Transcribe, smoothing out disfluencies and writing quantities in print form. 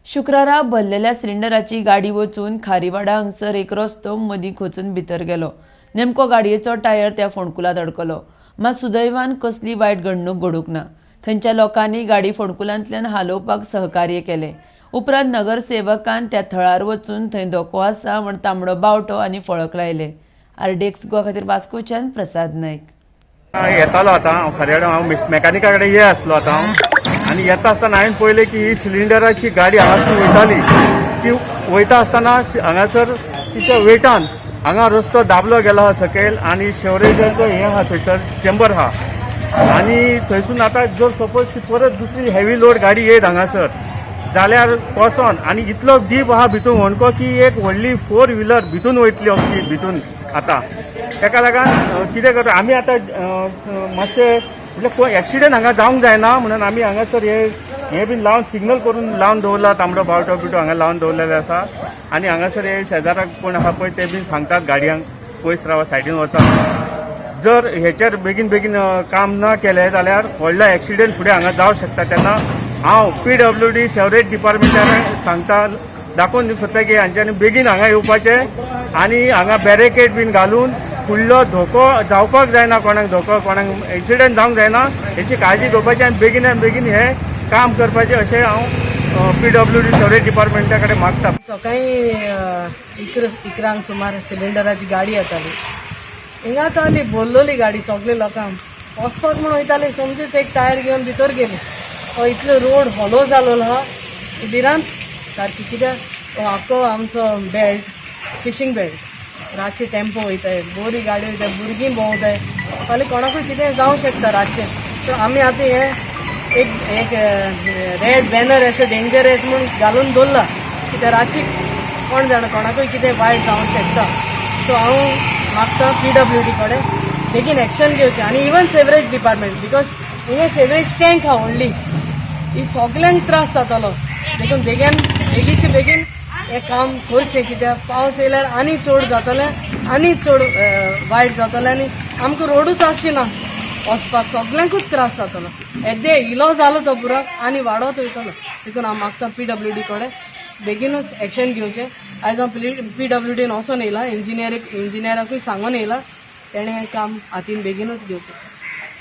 शुक्रारा भरलेल्या सिलिंडराची गाडी वचून खारीवाडा हांगसर एक रस्तो मदीं खोचून भितर गेलो। नेमको गाडयेचो टायर त्या फोंडकुलात अडकलो। मात सुदैवान कसली वायट घडणूक घडूंक ना। थंयच्या लोकांनी गाडी फोंडकुलांतल्यान हालोवपाक सहकार्य केले। उपरांत नगरसेवकान त्या थळार वचून थंय धोको आसा म्हण तांबडो बावटो आनी फळक लायले। RDXGOA खातीर वास्कोच्यान प्रसाद नायक। येतालो आतां हांव खरेवाडा हांव मेकॅनिका कडेन आसलो आतां आनी येता आसतना हांवें पळयलें की ही सिलिंडराची गाडी हांगासून वयताली। ती वयता आसतना हांगासर तिच्या वेटान हांगा रस्तो दाबलो गेलो आहा सकयल आनी शेवरेजाचो हें आहा थंयसर चेंबर आहा आनी थंयसून आतां जर सपोज ती परत दुसरी हेवी लोड गाडी येत हांगासर जाल्यार कोसोन आनी इतलो डीप आहा भितून होणको की एक व्हडली 4 व्हिलर भितून वयतली अशी भितून आतां तेका लागून कितें करता आमी आतां मातशें म्हणजे एक्सिडेंट हांगा जावंक जायना म्हणून आमी हांगासर हे बीन लावन सिग्नल करून लावन दवरला तांबडो बावटो बिटो हांगा लावन दवरलेले आसा आनी हांगासर हे शेजाराक कोण आहा पळय ते बीन सांगतात गाडयांक पयस रावा सायडीन वचा। जर हेचेर बेगीन बेगीन काम न केलें जाल्यार व्हडलो एक्सिडेंट फुडें हांगा जावंक शकता। तेन्ना हांव PWD शेवरेज डिपार्टमेंटाक सांगता दाखोवन दिवंक सोदता की हांच्यांनी बेगीन हांगा येवपाचें आनी हांगा बॅरिकेड बीन घालून फुडलो धोको जावपाक जायना, कोणाक एक्सिडेंट जावंक जायना हेची काळजी घेवपाची आनी बेगिनान बेगीन हे काम करपाचें अशें हांव PWD शेवरेज डिपार्टमेंटा कडेन मागता। सकाळी इकरांक सुमार सिलिंडराची गाडी येताली हिंगा चली बोल्लोली गाडी सगळे लोकांक वचपाक म्हूण वयताली समजीच एक टायर घेवन भितर गेली। इतलो रोड हॉलो जालोलो आहा भिरांत सारकी कित्याक आख्खो आमचो बेल्ट फिशींग बेल्ट रातचे टेम्पो वयताय बोरी गाडी वयताय भुरगीं भोंवताय फाल्यां कोणाकूय कितें जावंक शकता रातचें। सो आमी आतां हे एक रेड बॅनर अशें डेंजरस म्हूण घालून दवरला कित्याक रातची कोण जाणा कोणाकूय कितें वायट जावंक शकता। सो हांव मागता PWD कडेन बेगीन एक्शन घेवचें आनी इवन सेवरेज डिपार्टमेंट बिकॉज हिंगा सेवरेज टँक आहा व्हडली ही सगळ्यांक त्रास जातालो देखून बेगीचे बेगीन हें काम करचें कित्याक पावस येयल्यार आनी चड जातलें आनी चड वायट जातलें आनी आमकां रोडूच आसची ना वचपाक सगळ्यांकूच त्रास जातलो। येद्दे इलो जालो तो पुरो आनी वाडत वयतलो देखून हांव मागता PWD कडेन बेगीनूच एक्शन घेवचें। आयज हांव PWDन वचोन येयला इंजिनियराकूय सांगून येयला तेणें हें काम हातीन बेगीनूच घेवचें।